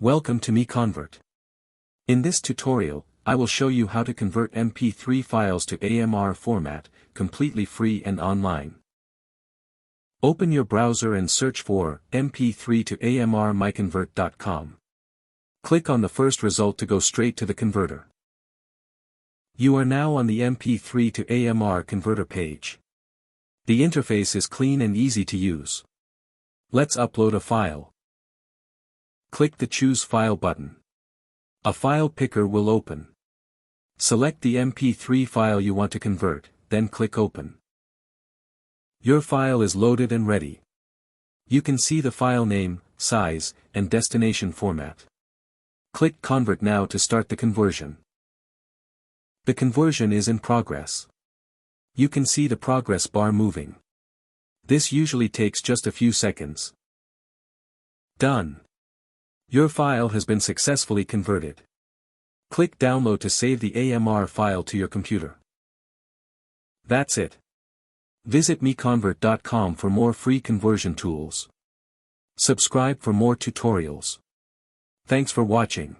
Welcome to MiConvert. In this tutorial, I will show you how to convert MP3 files to AMR format, completely free and online. Open your browser and search for MP3 to AMR MiConvert.com. Click on the first result to go straight to the converter. You are now on the MP3 to AMR converter page. The interface is clean and easy to use. Let's upload a file. Click the Choose File button. A file picker will open. Select the MP3 file you want to convert, then click Open. Your file is loaded and ready. You can see the file name, size, and destination format. Click Convert now to start the conversion. The conversion is in progress. You can see the progress bar moving. This usually takes just a few seconds. Done. Your file has been successfully converted. Click Download to save the AMR file to your computer. That's it. Visit MiConvert.com for more free conversion tools. Subscribe for more tutorials. Thanks for watching.